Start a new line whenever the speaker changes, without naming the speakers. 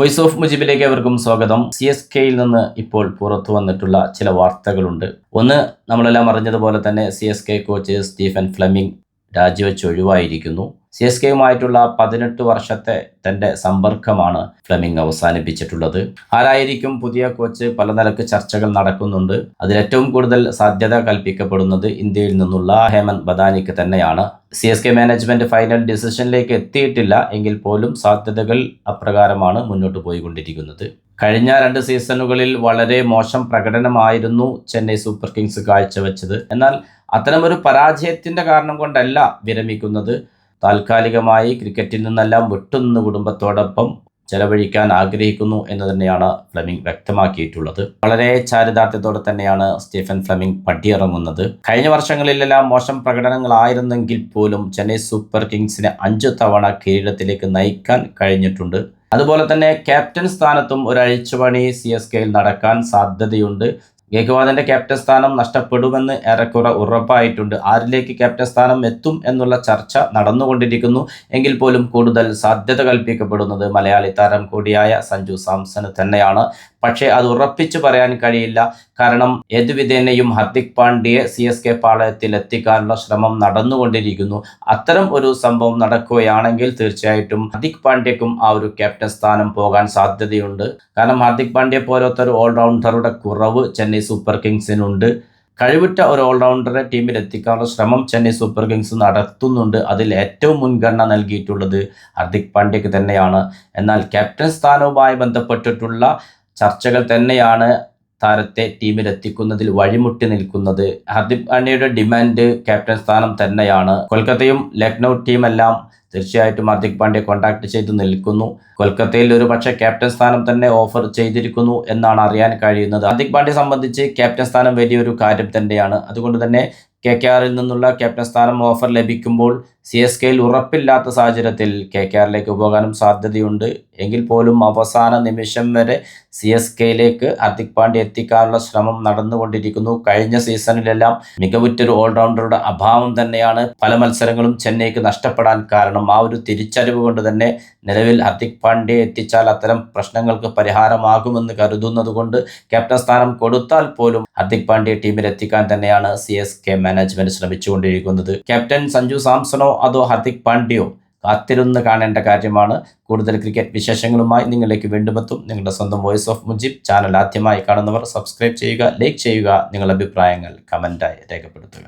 Voice of മുജിബിലേക്ക് അവർക്കും സ്വാഗതം. CSKയിൽ നിന്ന് ഇപ്പോൾ പുറത്തു വന്നിട്ടുള്ള ചില വാർത്തകളുണ്ട്. ഒന്ന്, നമ്മളെല്ലാം അറിഞ്ഞതുപോലെ തന്നെ CSK കോച്ച് സ്റ്റീഫൻ ഫ്ലെമിംഗ് രാജിവെച്ച് ഒഴിവായിരിക്കുന്നു. CSKയുമായിട്ടുള്ള 18 വർഷത്തെ തൻ്റെ സമ്പർക്കമാണ് ഫ്ലെമിംഗ് അവസാനിപ്പിച്ചിട്ടുള്ളത്. ആരായിരിക്കും പുതിയ കോച്ച്? പല നിലക്ക് ചർച്ചകൾ നടക്കുന്നുണ്ട്. അതിലേറ്റവും കൂടുതൽ സാധ്യത കൽപ്പിക്കപ്പെടുന്നത് ഇന്ത്യയിൽ നിന്നുള്ള ഹേമന്ത് ബദാനിക്ക് തന്നെയാണ്. CSK മാനേജ്മെന്റ് ഫൈനൽ ഡിസിഷനിലേക്ക് എത്തിയിട്ടില്ല എങ്കിൽ പോലും സാധ്യതകൾ അപ്രകാരമാണ് മുന്നോട്ട് പോയിക്കൊണ്ടിരിക്കുന്നത്. കഴിഞ്ഞ 2 സീസണുകളിൽ വളരെ മോശം പ്രകടനമായിരുന്നു ചെന്നൈ സൂപ്പർ കിങ്സ് കാഴ്ചവെച്ചത്. എന്നാൽ അത്തരമൊരു പരാജയത്തിൻ്റെ കാരണം കൊണ്ടല്ല വിരമിക്കുന്നത്. താൽക്കാലികമായി ക്രിക്കറ്റിൽ നിന്നെല്ലാം വിട്ടുനിന്ന് കുടുംബത്തോടൊപ്പം ചെലവഴിക്കാൻ ആഗ്രഹിക്കുന്നു എന്ന് തന്നെയാണ് ഫ്ലെമിംഗ് വ്യക്തമാക്കിയിട്ടുള്ളത്. വളരെ ചാരിതാർത്ഥ്യത്തോടെ തന്നെയാണ് സ്റ്റീഫൻ ഫ്ലെമിംഗ് പടിയിറങ്ങുന്നത്. കഴിഞ്ഞ വർഷങ്ങളിലെല്ലാം മോശം പ്രകടനങ്ങളായിരുന്നെങ്കിൽ പോലും ചെന്നൈ സൂപ്പർ കിങ്സിനെ 5 തവണ കിരീടത്തിലേക്ക് നയിക്കാൻ കഴിഞ്ഞിട്ടുണ്ട്. അതുപോലെ തന്നെ ക്യാപ്റ്റൻ സ്ഥാനത്തും ഒരു അഴിച്ചുപണി CSKയിൽ നടക്കാൻ സാധ്യതയുണ്ട്. ഗേക്വാദിന്റെ ക്യാപ്റ്റൻ സ്ഥാനം നഷ്ടപ്പെടുമെന്ന് ഏറെക്കുറെ ഉറപ്പായിട്ടുണ്ട്. ആരിലേക്ക് ക്യാപ്റ്റൻ സ്ഥാനം എത്തും എന്നുള്ള ചർച്ച നടന്നുകൊണ്ടിരിക്കുന്നു. എങ്കിൽ പോലും കൂടുതൽ സാധ്യത കൽപ്പിക്കപ്പെടുന്നത് മലയാളി താരം കൂടിയായ സഞ്ജു സാംസണ് തന്നെയാണ്. പക്ഷേ അത് ഉറപ്പിച്ചു പറയാൻ കഴിയില്ല. കാരണം ഏതുവിധേനയും ഹർദിക് പാണ്ഡ്യയെ CSK പാളയത്തിൽ എത്തിക്കാനുള്ള ശ്രമം നടന്നുകൊണ്ടിരിക്കുന്നു. അത്തരം ഒരു സംഭവം നടക്കുകയാണെങ്കിൽ തീർച്ചയായിട്ടും ഹർദിക് പാണ്ഡ്യക്കും ആ ഒരു ക്യാപ്റ്റൻ സ്ഥാനം പോകാൻ സാധ്യതയുണ്ട്. കാരണം ഹർദിക് പാണ്ഡ്യ പോലത്തെ ഒരു ഓൾറൗണ്ടറുടെ കുറവ് ചെന്നൈ സൂപ്പർ കിങ്സിനുണ്ട്. കഴിവിട്ട ഒരു ഓൾറൗണ്ടറെ ടീമിൽ എത്തിക്കാനുള്ള ശ്രമം ചെന്നൈ സൂപ്പർ കിങ്സ് നടത്തുന്നുണ്ട്. അതിൽ ഏറ്റവും മുൻഗണന നൽകിയിട്ടുള്ളത് ഹർദിക് പാണ്ഡ്യക്ക് തന്നെയാണ്. എന്നാൽ ക്യാപ്റ്റൻ സ്ഥാനവുമായി ബന്ധപ്പെട്ടിട്ടുള്ള ചർച്ചകൾ തന്നെയാണ് താരത്തെ ടീമിലെത്തിക്കുന്നതിൽ വഴിമുട്ടി നിൽക്കുന്നത്. ഹർദിക് പാണ്ഡ്യയുടെ ഡിമാൻഡ് ക്യാപ്റ്റൻ സ്ഥാനം തന്നെയാണ്. കൊൽക്കത്തയും ലക്നൗ ടീമെല്ലാം തീർച്ചയായിട്ടും ഹർദിക് പാണ്ഡ്യ കോൺടാക്ട് ചെയ്ത് നിൽക്കുന്നു. കൊൽക്കത്തയിൽ ഒരു പക്ഷേ ക്യാപ്റ്റൻ സ്ഥാനം തന്നെ ഓഫർ ചെയ്തിരിക്കുന്നു എന്നാണ് അറിയാൻ കഴിയുന്നത്. ഹർദിക് പാണ്ഡ്യയെ സംബന്ധിച്ച് ക്യാപ്റ്റൻ സ്ഥാനം വലിയൊരു കാര്യം തന്നെയാണ്. അതുകൊണ്ട് തന്നെ KKRൽ നിന്നുള്ള ക്യാപ്റ്റൻ സ്ഥാനം ഓഫർ ലഭിക്കുമ്പോൾ CSKയിൽ ഉറപ്പില്ലാത്ത സാഹചര്യത്തിൽ KKRലേക്ക് പോകാനും സാധ്യതയുണ്ട്. എങ്കിൽ പോലും അവസാന നിമിഷം വരെ CSKയിലേക്ക് ഹർദിക് പാണ്ഡ്യ എത്തിക്കാനുള്ള ശ്രമം നടന്നുകൊണ്ടിരിക്കുന്നു. കഴിഞ്ഞ സീസണിലെല്ലാം മികവുറ്റൊരു ഓൾറൗണ്ടറുടെ അഭാവം തന്നെയാണ് പല മത്സരങ്ങളും ചെന്നൈക്ക് നഷ്ടപ്പെടാൻ കാരണം. ആ ഒരു തിരിച്ചറിവ് കൊണ്ട് തന്നെ നിലവിൽ ഹർദിക് പാണ്ഡ്യയെ എത്തിച്ചാൽ അത്തരം പ്രശ്നങ്ങൾക്ക് പരിഹാരമാകുമെന്ന് കരുതുന്നത് കൊണ്ട് ക്യാപ്റ്റൻ സ്ഥാനം കൊടുത്താൽ പോലും ഹർദിക് പാണ്ഡ്യയെ ടീമിൽ എത്തിക്കാൻ തന്നെയാണ് CSK മാനേജ്മെന്റ് ശ്രമിച്ചുകൊണ്ടിരിക്കുന്നത്. ക്യാപ്റ്റൻ സഞ്ജു സാംസണോ അതോ ഹർദിക് പാണ്ഡ്യയോ കാത്തിരുന്ന് കാണേണ്ട കാര്യമാണ്. കൂടുതൽ ക്രിക്കറ്റ് വിശേഷങ്ങളുമായി നിങ്ങളിലേക്ക് വീണ്ടും എത്തും. നിങ്ങളുടെ സ്വന്തം വോയിസ് ഓഫ് മുജീബ്. ചാനൽ ആദ്യമായി കാണുന്നവർ സബ്സ്ക്രൈബ് ചെയ്യുക, ലൈക്ക് ചെയ്യുക, നിങ്ങളുടെ അഭിപ്രായങ്ങൾ കമൻറ്റായി രേഖപ്പെടുത്തുക.